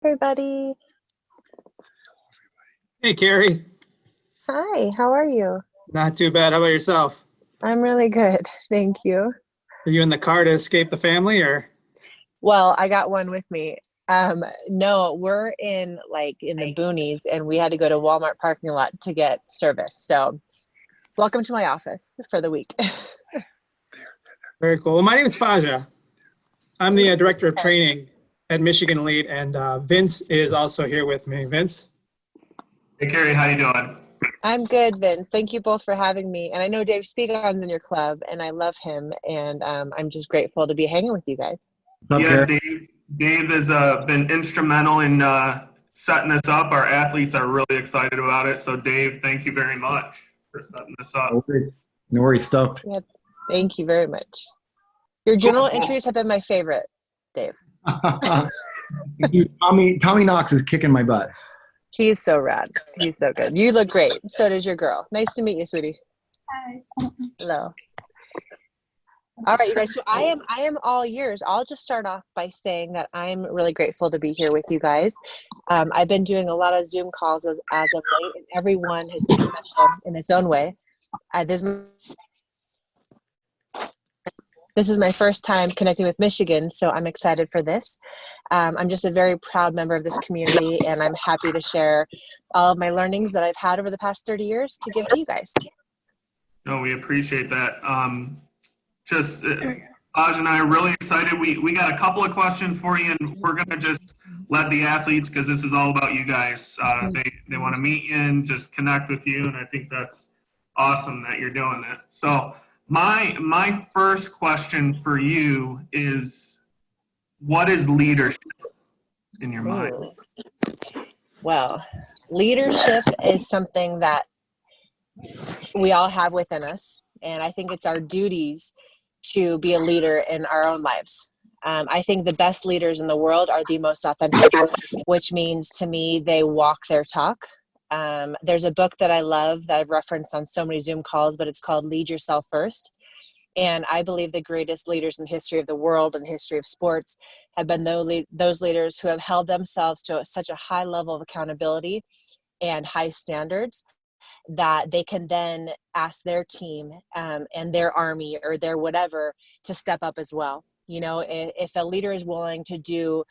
Everybody. Hey, Kerri. Hi, how are you? Not too bad. How about yourself? I'm really good. Thank you. Are you in the car to escape the family or? Well, I got one with me. No, we're in the boonies and we had to go to Walmart parking lot to get service. So welcome to my office for the week. Very cool. Well, my name is Faja. I'm the director of training at Michigan Elite, and Vince is also here with me. Vince? Hey, Kerri, how you doing? I'm good, Vince. Thank you both for having me. And I know Dave Spiegel's in your club and I love him. And I'm just grateful to be hanging with you guys. What's up, yeah, Kerri? Dave has been instrumental in setting this up. Our athletes are really excited about it. So, Dave, thank you very much for setting this up. No worries, stuff. Yep. Thank you very much. Your journal entries have been my favorite, Dave. Tommy Knox is kicking my butt. He's so rad. He's so good. You look great. So does your girl. Nice to meet you, sweetie. Hi. Hello. All right, you guys. So I am all yours. I'll just start off by saying that I'm really grateful to be here with you guys. I've been doing a lot of Zoom calls as of late, and everyone has been special in its own way. This is my first time connecting with Michigan, so I'm excited for this. I'm just a very proud member of this community, and I'm happy to share all of my learnings that I've had over the past 30 years to give to you guys. No, we appreciate that. Aj and I are really excited. We got a couple of questions for you, and we're going to just let the athletes, because this is all about you guys. They want to meet you and just connect with you, and I think that's awesome that you're doing it. So my first question for you is, what is leadership in your mind? Well, leadership is something that we all have within us, and I think it's our duties to be a leader in our own lives. I think the best leaders in the world are the most authentic, which means to me they walk their talk. There's a book that I love that I've referenced on so many Zoom calls, but it's called Lead Yourself First. And I believe the greatest leaders in the history of the world and the history of sports have been those leaders who have held themselves to such a high level of accountability and high standards that they can then ask their team and their army or their whatever to step up as well. You know, if a leader is willing to do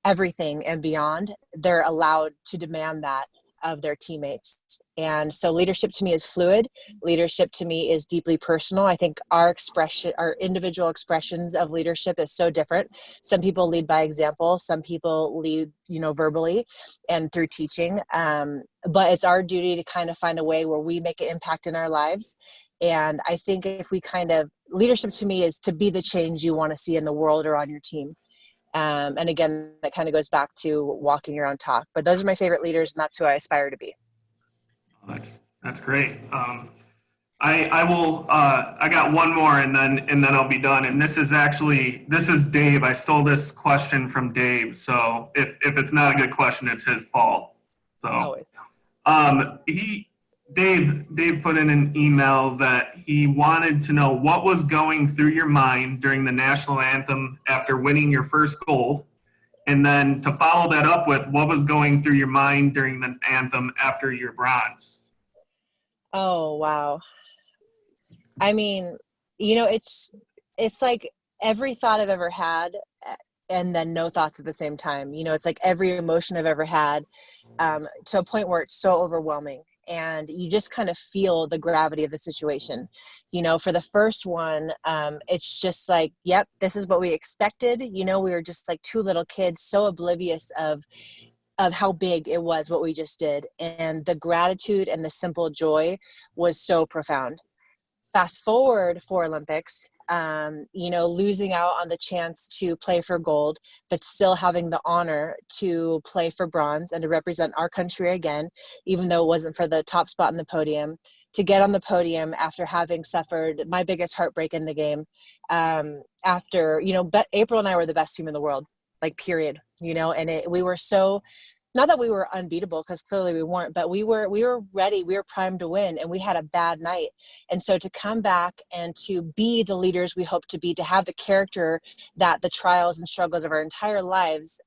everything and beyond, they're allowed to demand that of their teammates. And so leadership to me is fluid. Leadership to me is deeply personal. I think our individual expressions of leadership is so different. Some people lead by example. Some people lead, verbally and through teaching. But it's our duty to kind of find a way where we make an impact in our lives. And I think if we leadership to me is to be the change you want to see in the world or on your team. And again, that kind of goes back to walking your own talk. But those are my favorite leaders, and that's who I aspire to be. That's great. I got one more, and then I'll be done. And this is Dave. I stole this question from Dave. So if it's not a good question, it's his fault. So always. Dave put in an email that he wanted to know what was going through your mind during the national anthem after winning your first gold, and then to follow that up with what was going through your mind during the anthem after your bronze. Oh, wow. I mean, it's like every thought I've ever had and then no thoughts at the same time. It's like every emotion I've ever had to a point where it's so overwhelming. And you just kind of feel the gravity of the situation. For the first one, it's just like, yep, this is what we expected. We were just like two little kids, so oblivious of how big it was what we just did. And the gratitude and the simple joy was so profound. Fast forward for Olympics, losing out on the chance to play for gold, but still having the honor to play for bronze and to represent our country again, even though it wasn't for the top spot in the podium, to get on the podium after having suffered my biggest heartbreak in the game. After, April and I were the best team in the world, like period, and we were so, not that we were unbeatable, because clearly we weren't, but we were ready. We were primed to win, and we had a bad night. And so to come back and to be the leaders we hope to be, to have the character that the trials and struggles of our entire lives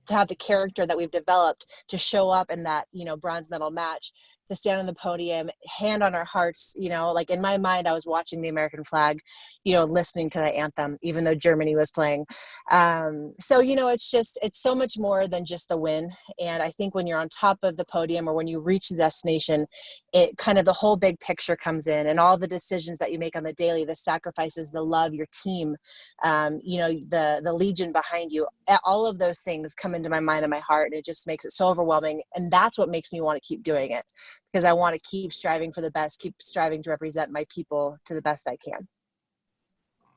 to have the character that we've developed to show up in that, bronze medal match, to stand on the podium, hand on our hearts, like in my mind, I was watching the American flag, listening to the anthem, even though Germany was playing. So, it's so much more than just the win. And I think when you're on top of the podium or when you reach the destination, it kind of the whole big picture comes in, and all the decisions that you make on the daily, the sacrifices, the love, your team, the legion behind you, all of those things come into my mind and my heart, and it just makes it so overwhelming. And that's what makes me want to keep doing it, because I want to keep striving for the best, keep striving to represent my people to the best I can.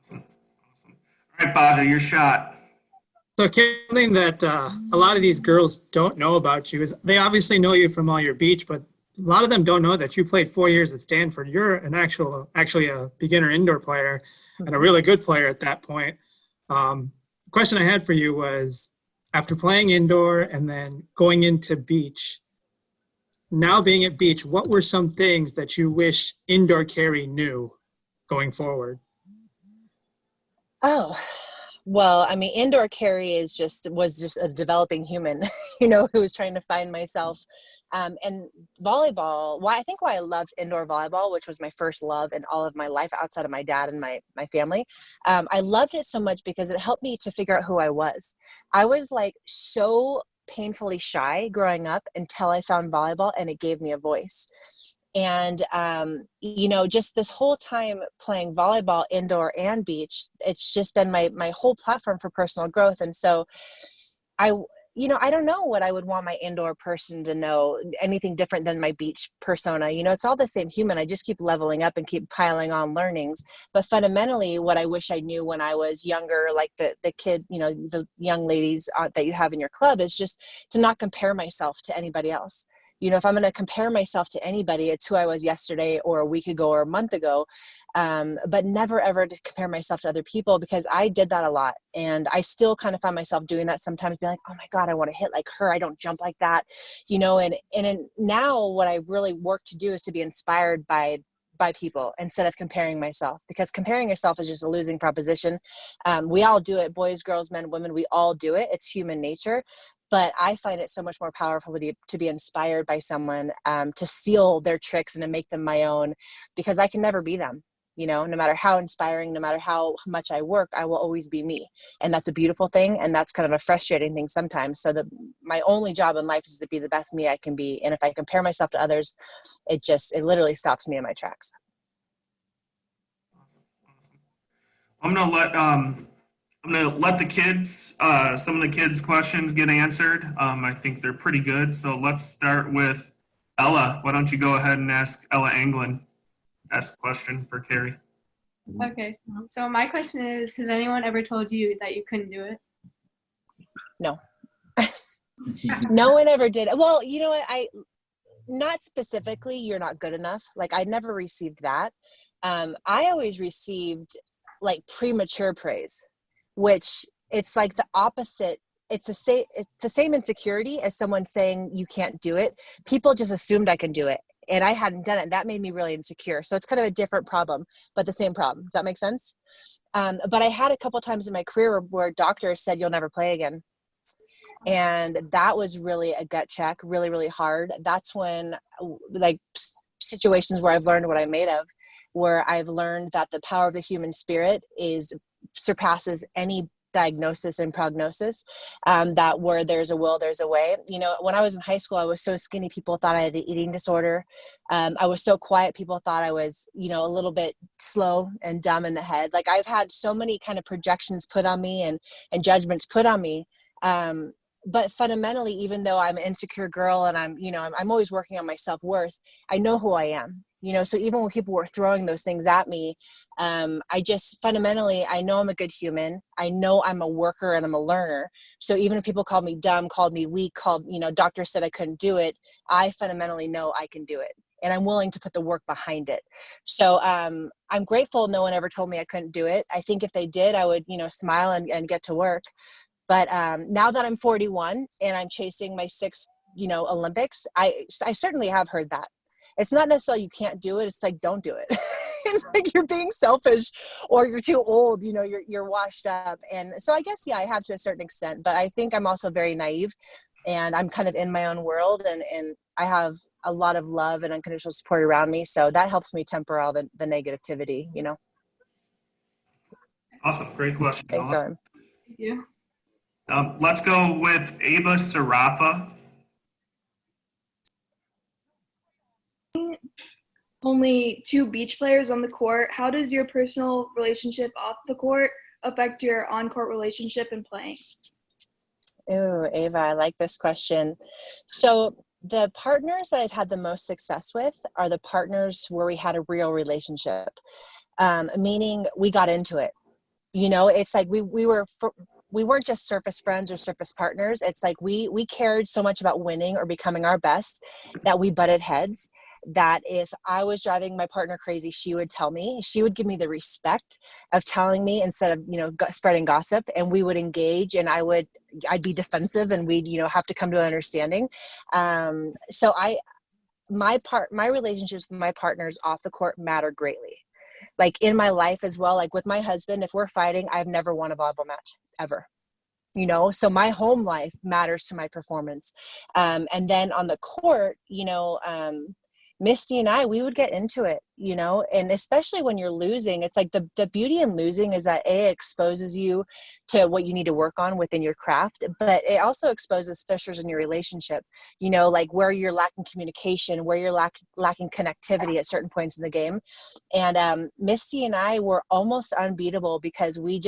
Awesome. All right, Faja, your shot. So something that a lot of these girls don't know about you is they obviously know you from all your beach, but a lot of them don't know that you played 4 years at Stanford. You're actually a beginner indoor player and a really good player at that point. The question I had for you was, after playing indoor and then going into beach, now being at beach, what were some things that you wish indoor Kerri knew going forward? Oh, well, I mean, indoor Kerri was just a developing human, who was trying to find myself. And volleyball, why I loved indoor volleyball, which was my first love in all of my life outside of my dad and my family. I loved it so much because it helped me to figure out who I was. I was like so painfully shy growing up until I found volleyball, and it gave me a voice. And, just this whole time playing volleyball indoor and beach, it's just been my whole platform for personal growth. And so I don't know what I would want my indoor person to know, anything different than my beach persona. It's all the same human. I just keep leveling up and keep piling on learnings. But fundamentally, what I wish I knew when I was younger, like the kid, the young ladies that you have in your club, is just to not compare myself to anybody else. If I'm going to compare myself to anybody, it's who I was yesterday or a week ago or a month ago, but never, ever to compare myself to other people, because I did that a lot. And I still kind of find myself doing that sometimes, be like, oh my God, I want to hit like her. I don't jump like that, and now what I really work to do is to be inspired by people instead of comparing myself, because comparing yourself is just a losing proposition. We all do it, boys, girls, men, women, we all do it. It's human nature. But I find it so much more powerful to be inspired by someone, to steal their tricks and to make them my own, because I can never be them. No matter how inspiring, no matter how much I work, I will always be me. And that's a beautiful thing. And that's kind of a frustrating thing sometimes. So my only job in life is to be the best me I can be. And if I compare myself to others, it literally stops me in my tracks. I'm gonna let the kids, some of the kids' questions get answered. I think they're pretty good. So let's start with Ella. Why don't you go ahead and ask Ella Anglin, ask a question for Kerri. Okay. So my question is, has anyone ever told you that you couldn't do it? No. No one ever did. Well, you know what? Not specifically, you're not good enough. Like, I never received that. I always received like premature praise, which it's like the opposite. It's the same insecurity as someone saying you can't do it. People just assumed I can do it, and I hadn't done it. That made me really insecure. So it's kind of a different problem, but the same problem. Does that make sense? But I had a couple times in my career where doctors said you'll never play again. And that was really a gut check, really, really hard. That's when, like, situations where I've learned what I'm made of, where I've learned that the power of the human spirit surpasses any diagnosis and prognosis, that where there's a will, there's a way. When I was in high school, I was so skinny, people thought I had an eating disorder. I was so quiet, people thought I was, a little bit slow and dumb in the head. Like, I've had so many kind of projections put on me and judgments put on me. But fundamentally, even though I'm an insecure girl and I'm always working on my self-worth, I know who I am, so even when people were throwing those things at me, I just fundamentally, I know I'm a good human. I know I'm a worker and I'm a learner. So even if people called me dumb, called me weak, doctors said I couldn't do it, I fundamentally know I can do it. And I'm willing to put the work behind it. So I'm grateful no one ever told me I couldn't do it. I think if they did, I would, smile and get to work. But now that I'm 41 and I'm chasing my sixth, Olympics, I certainly have heard that. it's not necessarily you can't do it. It's like, don't do it. It's like you're being selfish or you're too old, you know, you're washed up. And so I guess, yeah, I have to a certain extent, but I think I'm also very naive and I'm kind of in my own world and I have a lot of love and unconditional support around me. So that helps me temper all the negativity, you know? Awesome. Great question. Thanks, Ella. Norm. Thank you. Let's go with Ava Sarafa. Only 2 beach players on the court. How does your personal relationship off the court affect your on-court relationship and playing? Ooh, Ava, I like this question. So the partners that I've had the most success with are the partners where we had a real relationship, meaning we got into it. You know, it's like we weren't just surface friends or surface partners. It's like we cared so much about winning or becoming our best that we butted heads. That if I was driving my partner crazy, she would tell me, she would give me the respect of telling me instead of, you know, spreading gossip, and we would engage and I'd be defensive and we'd, you know, have to come to an understanding. So my relationships with my partners off the court matter greatly. Like in my life as well, like with my husband, if we're fighting, I've never won a volleyball match ever. You know, so my home life matters to my performance. And then on the court, you know, Misty and we would get into it, you know, and especially when you're losing, it's like the beauty in losing is that it exposes you to what you need to work on within your craft, but it also exposes fissures in your relationship, you know, like where you're lacking communication, where you're lacking connectivity at certain points in the game. And Misty and I were almost unbeatable because we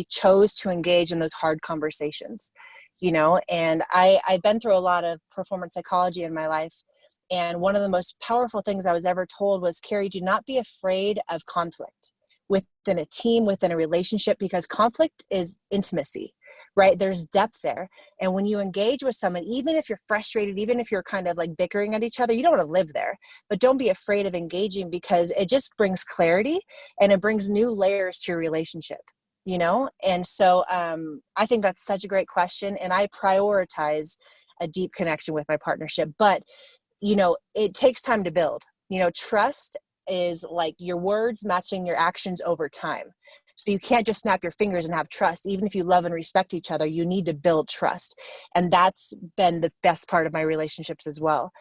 chose to engage in those hard conversations, you know, and I've been through a lot of performance psychology in my life. And one of the most powerful things I was ever told was, Kerri, do not be afraid of conflict within a team, within a relationship, because conflict is intimacy, right? There's depth there. And when you engage with someone, even if you're frustrated, even if you're kind of like bickering at each other, you don't want to live there, but don't be afraid of engaging because it just brings clarity and it brings new layers to your relationship, you know? And so I think that's such a great question. And I prioritize a deep connection with my partnership, but you know, it takes time to build. You know, trust is like your words matching your actions over time. So you can't just snap your fingers and have trust. Even if you love and respect each other, you need to build trust. And that's been the best part of my relationships as well.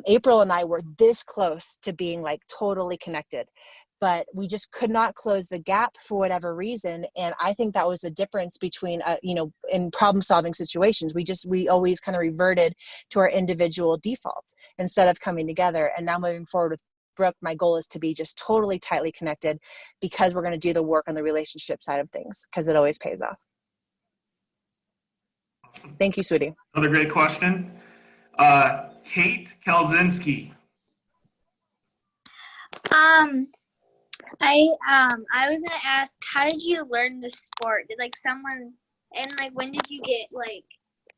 April and I were this close to being like totally connected, but we just could not close the gap for whatever reason. And I think that was the difference between, you know, in problem solving situations, we always kind of reverted to our individual defaults instead of coming together. And now moving forward with Brooke, my goal is to be just totally tightly connected because we're going to do the work on the relationship side of things because it always pays off. Awesome. Thank you, sweetie. Another great question. Kate Kalzinski. I was gonna ask, how did you learn the sport? Did like someone, and like when did you get like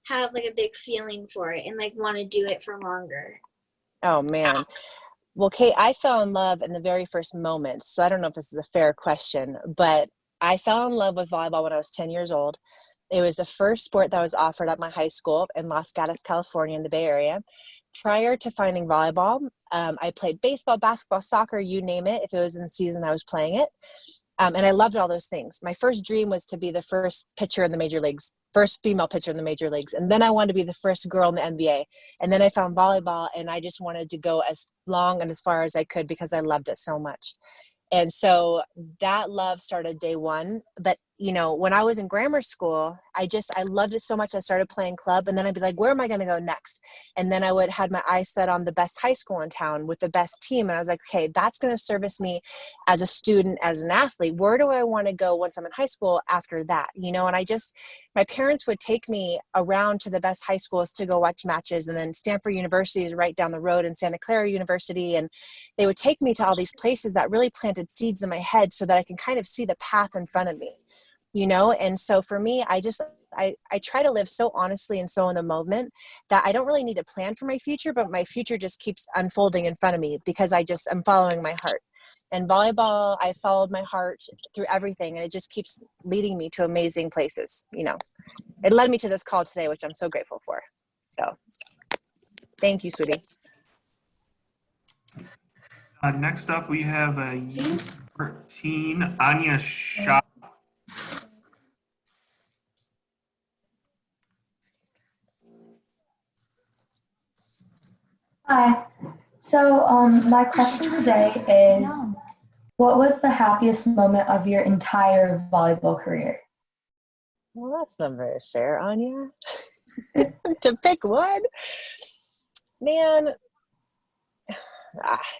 have like a big feeling for it and like want to do it for longer? Oh man. Well, Kate, I fell in love in the very first moment. So I don't know if this is a fair question, but I fell in love with volleyball when I was 10 years old. It was the first sport that was offered at my high school in Los Gatos, California, in the Bay Area. Prior to finding volleyball, I played baseball, basketball, soccer, you name it. If it was in season, I was playing it. And I loved all those things. My first dream was to be the first pitcher in the major leagues, first female pitcher in the major leagues. And then I wanted to be the first girl in the NBA. And then I found volleyball and I just wanted to go as long and as far as I could because I loved it so much. And so that love started day one. But, you know, when I was in grammar school, I loved it so much. I started playing club and then I'd be like, where am I going to go next? And then I had my eyes set on the best high school in town with the best team. And I was like, okay, that's going to service me as a student, as an athlete. Where do I want to go once I'm in high school after that? You know, and my parents would take me around to the best high schools to go watch matches. And then Stanford University is right down the road and Santa Clara University. And they would take me to all these places that really planted seeds in my head so that I can kind of see the path in front of me, you know? And so for me, I try to live so honestly and so in the moment that I don't really need to plan for my future, but my future just keeps unfolding in front of me because I'm following my heart. And volleyball, I followed my heart through everything and it just keeps leading me to amazing places. You know, it led me to this call today, which I'm so grateful for. So thank you, sweetie. Next up, we have a 13, Anya Shah. Hi. So, my question today is, what was the happiest moment of your entire volleyball career? Well, that's not very fair, Anya. To pick one? Man,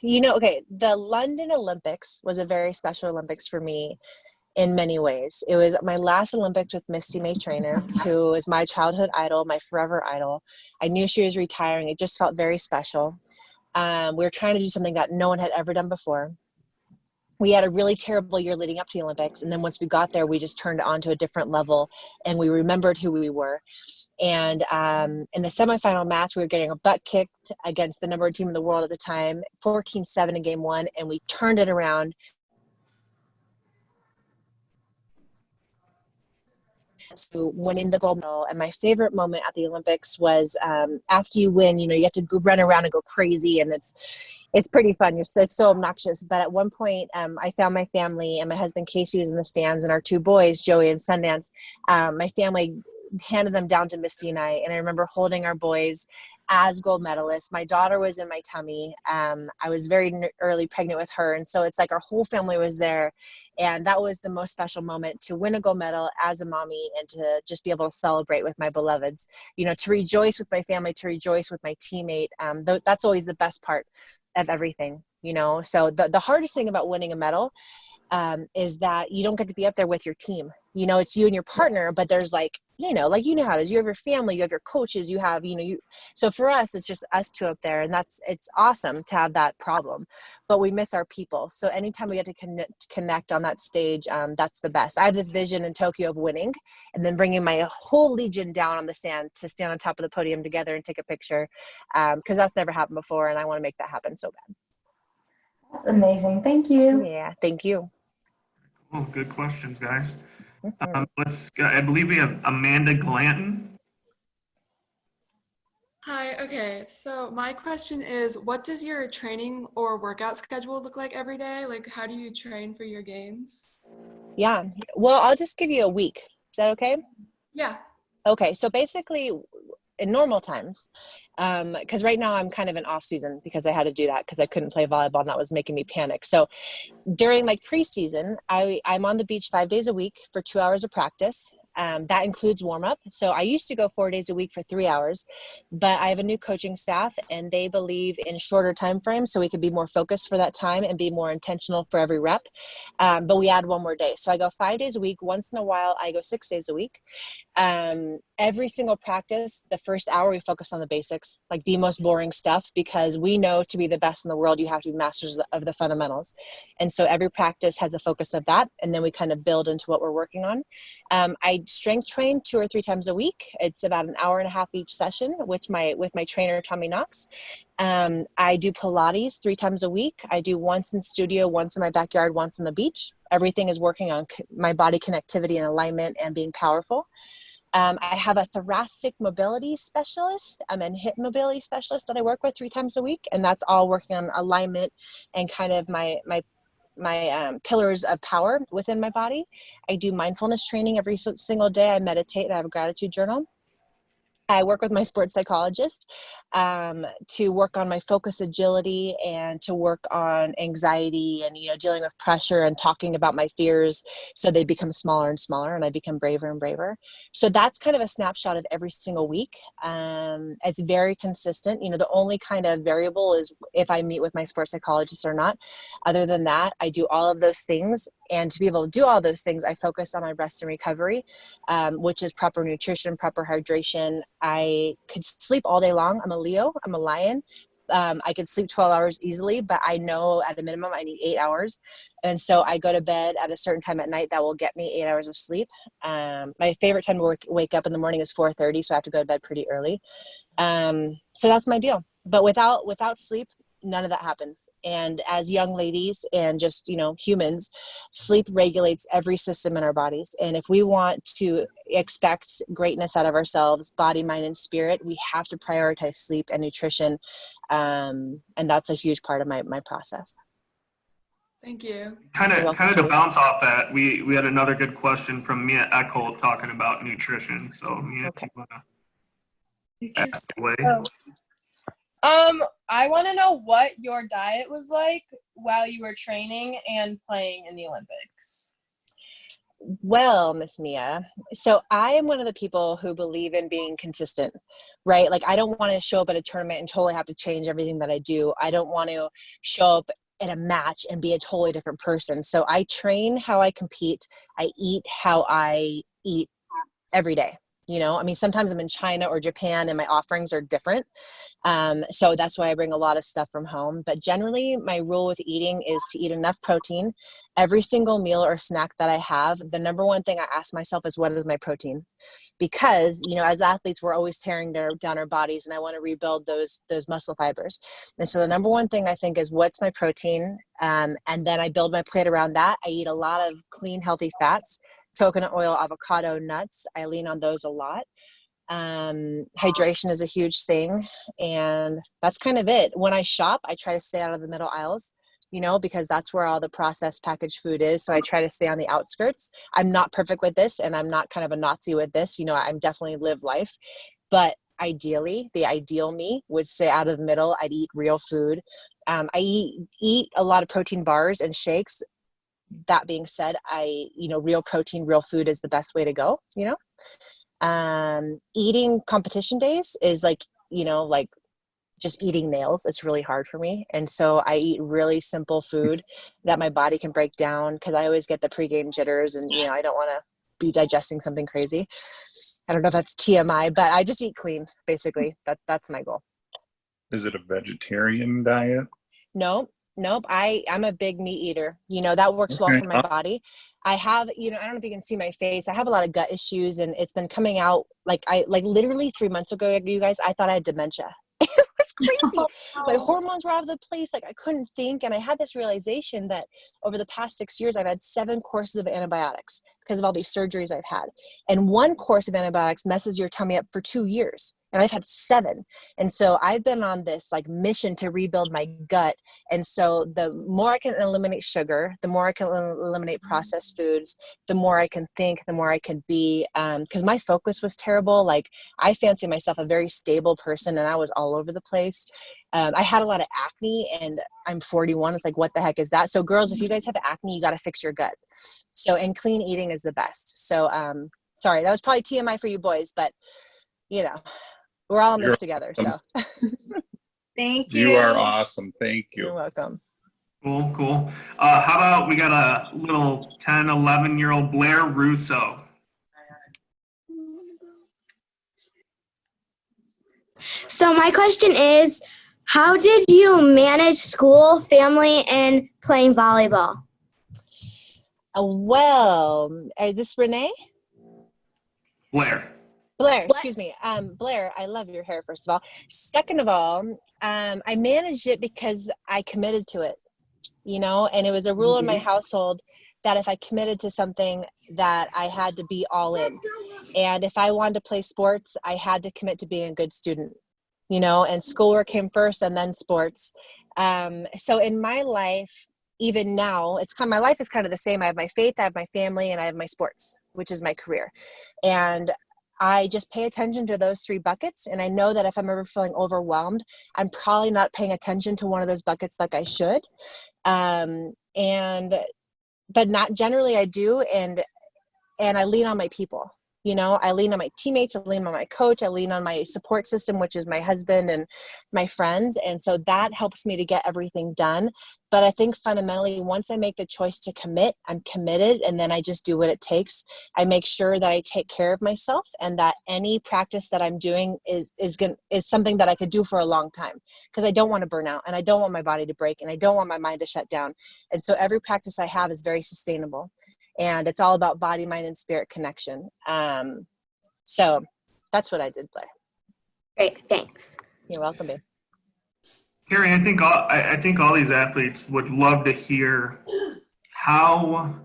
okay, the London Olympics was a very special Olympics for me in many ways. It was my last Olympics with Misty May Trainer, who is my childhood idol, my forever idol. I knew she was retiring. It just felt very special. We were trying to do something that no one had ever done before. We had a really terrible year leading up to the Olympics. And then once we got there, we just turned it on to a different level and we remembered who we were. And in the semifinal match, we were getting a butt kicked against the number one team in the world at the time, 14-7 in game one. And we turned it around. So winning the gold medal. And my favorite moment at the Olympics was after you win, you have to go run around and go crazy, and it's pretty fun. It's so obnoxious. But at one point, I found my family, and my husband Casey was in the stands, and our two boys, Joey and Sundance. My family handed them down to Misty and I remember holding our boys as gold medalists. My daughter was in my tummy. I was very early pregnant with her. And so it's like our whole family was there. And that was the most special moment, to win a gold medal as a mommy and to just be able to celebrate with my beloveds, to rejoice with my family, to rejoice with my teammate. That's always the best part of everything, So the hardest thing about winning a medal is that you don't get to be up there with your team. It's you and your partner, but there's how it is. You have your family, you have your coaches, you have, so for us, it's just us two up there, and it's awesome to have that problem, but we miss our people. So anytime we get to connect on that stage, that's the best. I have this vision in Tokyo of winning and then bringing my whole legion down on the sand to stand on top of the podium together and take a picture. Cause that's never happened before. And I want to make that happen so bad. That's amazing. Thank you. Yeah. Thank you. Oh, good questions, guys. Mm-hmm. I believe we have Amanda Glanton. Hi, okay. So my question is, what does your training or workout schedule look like every day? Like, how do you train for your games? Yeah. Well, I'll just give you a week. Is that okay? Yeah. Okay. So basically in normal times, because right now I'm kind of in off season because I had to do that because I couldn't play volleyball and that was making me panic. So during like preseason, I'm on the beach 5 days a week for 2 hours of practice. That includes warm up. So I used to go 4 days a week for 3 hours, but I have a new coaching staff and they believe in shorter time frames so we could be more focused for that time and be more intentional for every rep. But we add one more day. So I go 5 days a week. Once in a while, I go 6 days a week. Every single practice, the first hour, we focus on the basics, like the most boring stuff, because we know to be the best in the world, you have to be masters of the fundamentals. And so every practice has a focus of that. And then we kind of build into what we're working on. I strength train 2 or 3 times a week. It's about an hour and a half each session with my trainer, Tommy Knox. I do Pilates 3 times a week. I do once in studio, once in my backyard, once on the beach. Everything is working on my body connectivity and alignment and being powerful. I have a thoracic mobility specialist and hip mobility specialist that I work with 3 times a week. And that's all working on alignment and kind of my pillars of power within my body. I do mindfulness training every single day. I meditate and I have a gratitude journal. I work with my sports psychologist to work on my focus agility and to work on anxiety and, dealing with pressure and talking about my fears so they become smaller and smaller and I become braver and braver. So that's kind of a snapshot of every single week. It's very consistent. The only kind of variable is if I meet with my sports psychologist or not. Other than that, I do all of those things. And to be able to do all those things, I focus on my rest and recovery, which is proper nutrition, proper hydration. I could sleep all day long. I'm a Leo. I'm a lion. I could sleep 12 hours easily, but I know at a minimum I need 8 hours. And so I go to bed at a certain time at night that will get me 8 hours of sleep. My favorite time to wake up in the morning is 4:30. So I have to go to bed pretty early. So that's my deal. But without sleep, none of that happens. And as young ladies and just, humans, sleep regulates every system in our bodies. And if we want to expect greatness out of ourselves, body, mind, and spirit, we have to prioritize sleep and nutrition. And that's a huge part of my process. Thank you. Kind You're of welcome, to sweetie. bounce off that, we had another good question from Mia Eckel talking about nutrition. So Mia, Okay. if you want to ask away. I want to know what your diet was like while you were training and playing in the Olympics. Well, Miss Mia, so I am one of the people who believe in being consistent, right? Like I don't want to show up at a tournament and totally have to change everything that I do. I don't want to show up at a match and be a totally different person. So I train how I compete. I eat how I eat every day. You know, I mean, sometimes I'm in China or Japan and my offerings are different. So that's why I bring a lot of stuff from home. But generally, my rule with eating is to eat enough protein. Every single meal or snack that I have, the number one thing I ask myself is, what is my protein? Because, you know, as athletes, we're always tearing down our bodies, and I want to rebuild those muscle fibers. And so the number one thing I think is, what's my protein? And then I build my plate around that. I eat a lot of clean, healthy fats. Coconut oil, avocado, nuts. I lean on those a lot. Hydration is a huge thing. And that's kind of it. When I shop, I try to stay out of the middle aisles, you know, because that's where all the processed packaged food is. So I try to stay on the outskirts. I'm not perfect with this, and I'm not kind of a Nazi with this. You know, I'm definitely live life. But ideally, the ideal me would stay out of the middle. I'd eat real food. I eat a lot of protein bars and shakes. That being said, real protein, real food is the best way to go, you know? Eating competition days is like just eating nails. It's really hard for me. And so I eat really simple food that my body can break down, because I always get the pregame jitters, and, you know, I don't want to be digesting something crazy. I don't know if that's TMI, but I just eat clean, basically. That's my goal. Is it a vegetarian diet? Nope. I'm a big meat eater. You know, that works well for my body. I have, you know, I don't know if you can see my face. I have a lot of gut issues, and it's been coming out like literally 3 months ago, you guys, I thought I had dementia. It was crazy. My hormones were out of the place. Like I couldn't think. And I had this realization that over the past 6 years, I've had 7 courses of antibiotics because of all these surgeries I've had. And 1 course of antibiotics messes your tummy up for 2 years. And I've had 7. And so I've been on this like mission to rebuild my gut. And so the more I can eliminate sugar, the more I can eliminate processed foods, the more I can think, the more I can be, because my focus was terrible. Like I fancy myself a very stable person, and I was all over the place. I had a lot of acne, and I'm 41. It's like, what the heck is that? So girls, if you guys have acne, you got to fix your gut. So, and clean eating is the best. So, sorry, that was probably TMI for you boys, but you know, we're all in this together. Awesome. So Thank you. You are awesome. Thank you. you're welcome. Cool. How about we got a little 10, 11-year-old Blair Russo. So my question is, how did you manage school, family, and playing volleyball? Well, is this Renee? Blair, Excuse me. Blair, I love your hair, first of all. Second of all, I managed it because I committed to it, you know, and it was a rule in my household that if I committed to something, that I had to be all in. And if I wanted to play sports, I had to commit to being a good student, you know, and schoolwork came first and then sports. So in my life, even now, my life is kind of the same. I have my faith, I have my family, and I have my sports, which is my career. And I just pay attention to those 3 buckets. And I know that if I'm ever feeling overwhelmed, I'm probably not paying attention to one of those buckets like I should. But not generally I do. And I lean on my people. You know, I lean on my teammates, I lean on my coach, I lean on my support system, which is my husband and my friends. And so that helps me to get everything done. But I think fundamentally, once I make the choice to commit, I'm committed, and then I just do what it takes. I make sure that I take care of myself, and that any practice that I'm doing is something that I could do for a long time, because I don't want to burn out, and I don't want my body to break, and I don't want my mind to shut down. And so every practice I have is very sustainable. And it's all about body, mind, and spirit connection. So that's what I did, Blair. Great, thanks. You're welcome, babe. Kerri, I think all these athletes would love to hear how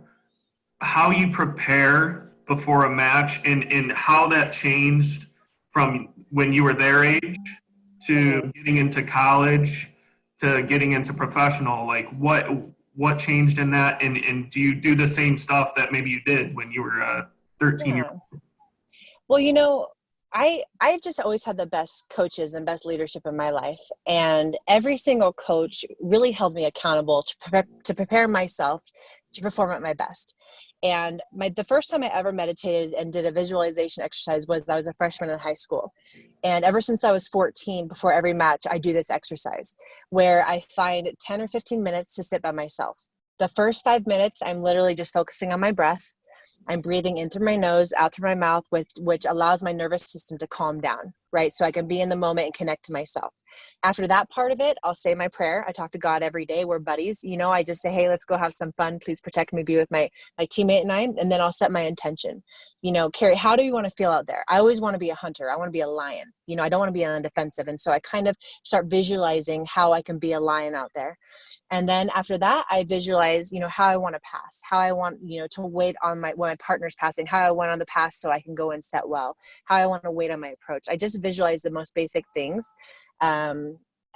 you prepare before a match, and how that changed from when you were their age to getting into college to getting into professional. Like what changed in that, and do you do the same stuff that maybe you did when you were 13 years old? Well, you know, I've just always had the best coaches and best leadership in my life, and every single coach really held me accountable to prepare myself to perform at my best. And the first time I ever meditated and did a visualization exercise was I was a freshman in high school. And ever since I was 14, before every match, I do this exercise where I find 10 or 15 minutes to sit by myself. The first 5 minutes, I'm literally just focusing on my breath. I'm breathing in through my nose, out through my mouth, which allows my nervous system to calm down, right? So I can be in the moment and connect to myself. After that part of it, I'll say my prayer. I talk to God every day. We're buddies. You know, I just say, hey, let's go have some fun. Please protect me, be with my teammate and I, and then I'll set my intention. You know, Kerri, how do you want to feel out there? I always want to be a hunter. I want to be a lion. You know, I don't want to be on the defensive. And so I kind of start visualizing how I can be a lion out there. And then after that, I visualize, you know, how I want to pass, how I want, you know, to wait on when my partner's passing, how I want on the pass so I can go and set well, how I want to wait on my approach. I just visualize the most basic things.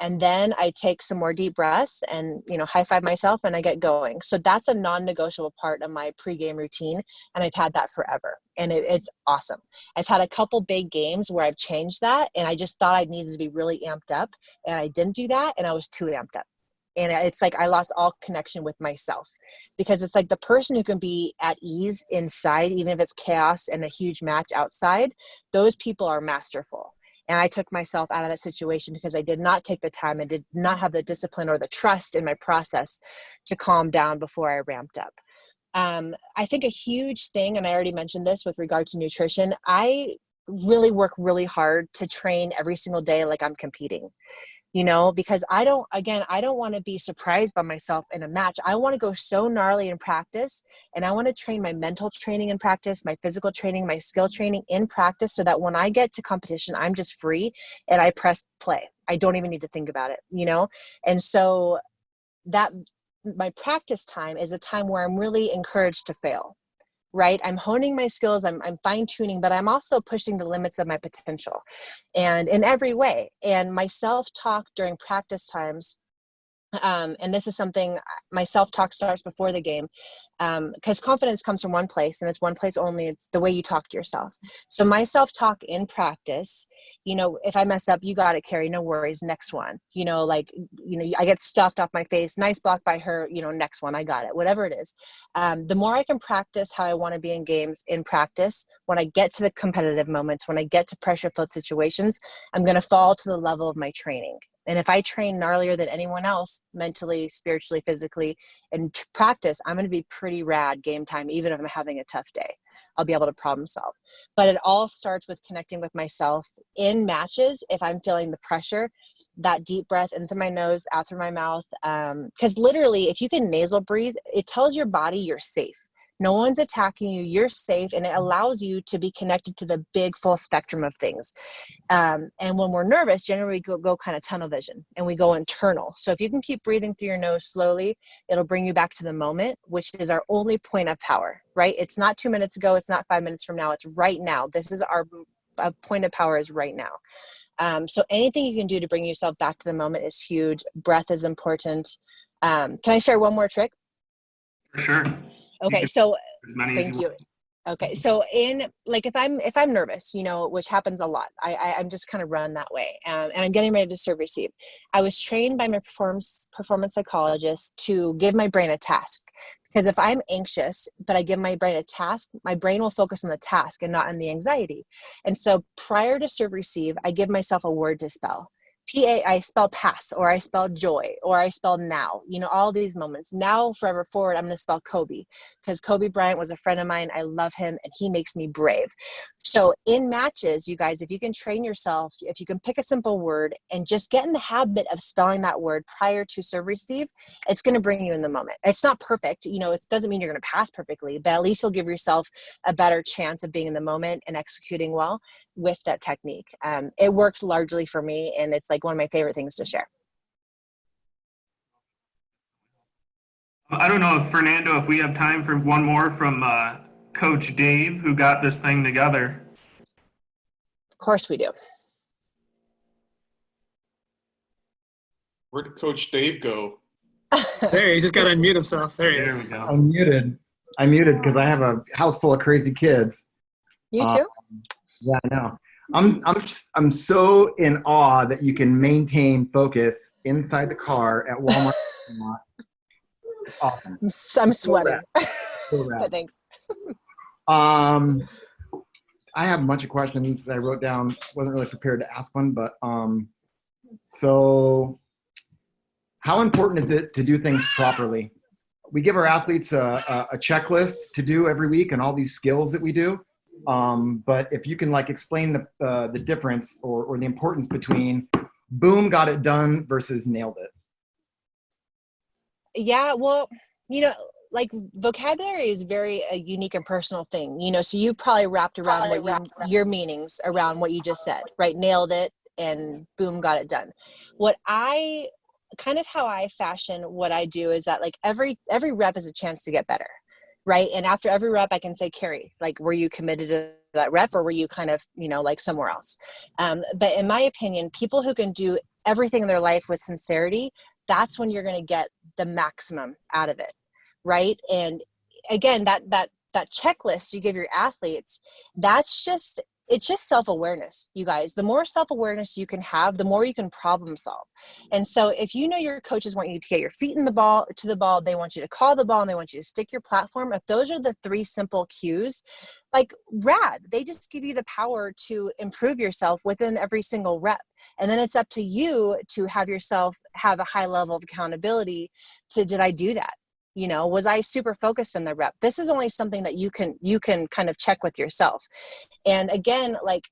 And then I take some more deep breaths and, you know, high five myself and I get going. So that's a non-negotiable part of my pregame routine. And I've had that forever. And it's awesome. I've had a couple big games where I've changed that. And I just thought I needed to be really amped up. And I didn't do that. And I was too amped up. And it's like I lost all connection with myself, because it's like the person who can be at ease inside, even if it's chaos and a huge match outside, those people are masterful. And I took myself out of that situation because I did not take the time and did not have the discipline or the trust in my process to calm down before I ramped up. I think a huge thing, and I already mentioned this with regard to nutrition, I really work really hard to train every single day like I'm competing. You know, because I don't want to be surprised by myself in a match. I want to go so gnarly in practice, and I want to train my mental training in practice, my physical training, my skill training in practice, so that when I get to competition, I'm just free and I press play. I don't even need to think about it, you know? And so that my practice time is a time where I'm really encouraged to fail. Right? I'm honing my skills, I'm fine tuning, but I'm also pushing the limits of my potential, and in every way. And my self-talk during practice times, and this is something, my self-talk starts before the game, because confidence comes from one place, and it's one place only. It's the way you talk to yourself. So my self-talk in practice, you know, if I mess up, you got it, Kerri, no worries, next one. You know, like, you know, I get stuffed off my face, nice block by her, you know, next one, I got it, whatever it is. The more I can practice how I want to be in games in practice, when I get to the competitive moments, when I get to pressure-filled situations, I'm going to fall to the level of my training. And if I train gnarlier than anyone else, mentally, spiritually, physically, and practice, I'm going to be pretty rad game time, even if I'm having a tough day. I'll be able to problem solve. But it all starts with connecting with myself in matches. If I'm feeling the pressure, that deep breath in through my nose, out through my mouth. Because literally, if you can nasal breathe, it tells your body you're safe. No one's attacking you, you're safe, and it allows you to be connected to the big full spectrum of things. And when we're nervous, generally we go kind of tunnel vision and we go internal. So if you can keep breathing through your nose slowly, it'll bring you back to the moment, which is our only point of power, right? It's not 2 minutes ago. It's not 5 minutes from now. It's right now. This is our point of power is right now. So anything you can do to bring yourself back to the moment is huge. Breath is important. Can I share one more trick? For sure. Okay, so thank you. Okay, so if I'm nervous, you know, which happens a lot, I'm just kind of run that way, and I'm getting ready to serve receive. I was trained by my performance psychologist to give my brain a task, because if I'm anxious but I give my brain a task, my brain will focus on the task and not on the anxiety. And so prior to serve receive, I give myself a word to spell. I spell pass, or I spell joy, or I spell now, you know, all these moments. Now, forever forward, I'm going to spell Kobe, because Kobe Bryant was a friend of mine. I love him, and he makes me brave. So in matches, you guys, if you can train yourself, if you can pick a simple word and just get in the habit of spelling that word prior to serve receive, it's going to bring you in the moment. It's not perfect. You know, it doesn't mean you're going to pass perfectly, but at least you'll give yourself a better chance of being in the moment and executing well with that technique. It works largely for me, and it's like one of my favorite things to share. I don't know if Fernando, if we have time for one more from Coach Dave, who got this thing together. Of course we do. Where did Coach Dave go? There, he just got to unmute himself. There he is. There we go. I muted because I have a house full of crazy kids. You too? Yeah, I know. I'm so in awe that you can maintain focus inside the car at Walmart. Awesome. I'm sweating. So rad. But thanks. I have a bunch of questions that I wrote down. Wasn't really prepared to ask one, but so how important is it to do things properly? We give our athletes a checklist to do every week and all these skills that we do. But if you can like explain the difference or the importance between boom, got it done versus nailed it. Yeah, well, like vocabulary is very a unique and personal thing, so you probably wrapped around your meanings around what you just said, right? Nailed it and boom, got it done. How I fashion what I do is that like every rep is a chance to get better, right? And after every rep, I can say, Kerri, like, were you committed to that rep or were you kind of, like somewhere else? But in my opinion, people who can do everything in their life with sincerity, that's when you're going to get the maximum out of it, right? And again, that checklist you give your athletes, it's just self-awareness, you guys. The more self-awareness you can have, the more you can problem solve. And so if your coaches want you to get your feet in the ball, they want you to call the ball and they want you to stick your platform. If those are the 3 simple cues, like rad, they just give you the power to improve yourself within every single rep. And then it's up to you to have yourself have a high level of accountability to, did I do that? Was I super focused on the rep? This is only something that you can kind of check with yourself. And again, like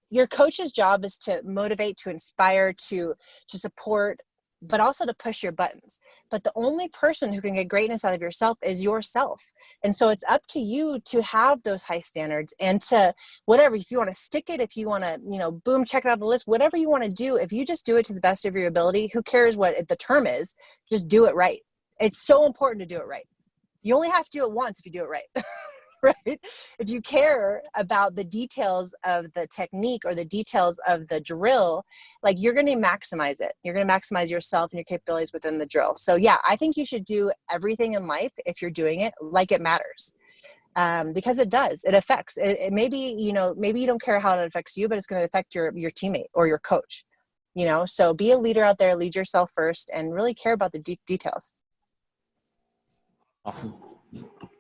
your coach's job is to motivate, to inspire, to support, but also to push your buttons. But the only person who can get greatness out of yourself is yourself. And so it's up to you to have those high standards and to whatever, if you want to stick it, if you want to, boom, check it off the list, whatever you want to do, if you just do it to the best of your ability, who cares what the term is, just do it right. It's so important to do it right. You only have to do it once if you do it right, right? If you care about the details of the technique or the details of the drill, like you're going to maximize it. You're going to maximize yourself and your capabilities within the drill. So yeah, I think you should do everything in life if you're doing it like it matters. Because it does. It affects. It maybe you don't care how it affects you, but it's going to affect your teammate or your coach. So be a leader out there, lead yourself first, and really care about the details. Awesome.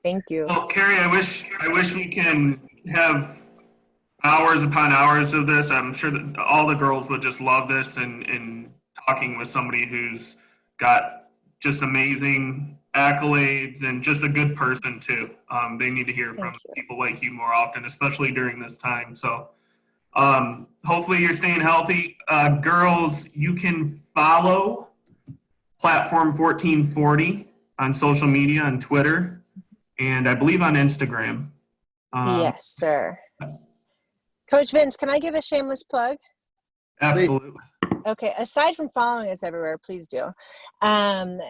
Thank you. Well, Kerri, I wish we can have hours upon hours of this. I'm sure that all the girls would just love this and talking with somebody who's got just amazing accolades and just a good person too. They need to hear from people like you more often, especially during this time. So hopefully you're staying healthy. Girls, you can follow Platform 1440 on social media, on Twitter, and I believe on Instagram. Yes, sir. Coach Vince, can I give a shameless plug? Absolutely. Okay, aside from following us everywhere, please do. The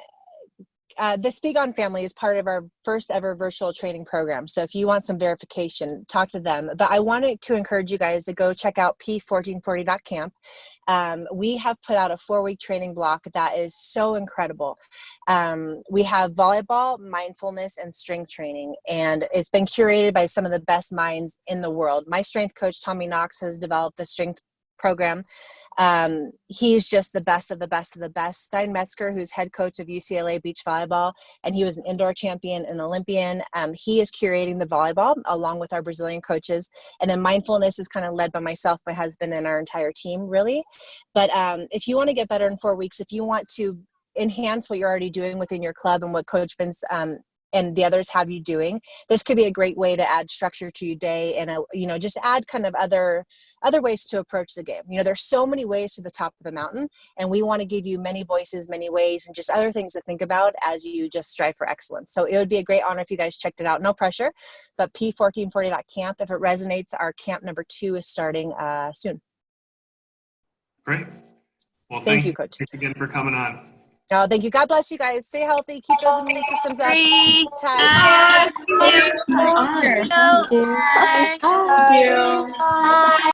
Speak On family is part of our first ever virtual training program. So if you want some verification, talk to them. But I wanted to encourage you guys to go check out p1440.camp. We have put out a 4-week training block that is so incredible. We have volleyball, mindfulness, and strength training. And it's been curated by some of the best minds in the world. My strength coach, Tommy Knox, has developed the strength program. He's just the best of the best of the best. Stein Metzger, who's head coach of UCLA beach volleyball, and he was an indoor champion and Olympian. He is curating the volleyball along with our Brazilian coaches. And then mindfulness is kind of led by myself, my husband, and our entire team, really. But if you want to get better in 4 weeks, if you want to enhance what you're already doing within your club and what Coach Vince and the others have you doing, this could be a great way to add structure to your day and just add kind of other ways to approach the game. There's so many ways to the top of the mountain, and we want to give you many voices, many ways, and just other things to think about as you just strive for excellence. So it would be a great honor if you guys checked it out. No pressure, but p1440.camp. If it resonates, our camp number 2 is starting soon. Great. Well, thank you, Coach. Thanks again for coming on. Oh, thank you. God bless you guys. Stay healthy. Keep those immune systems up. Thank you.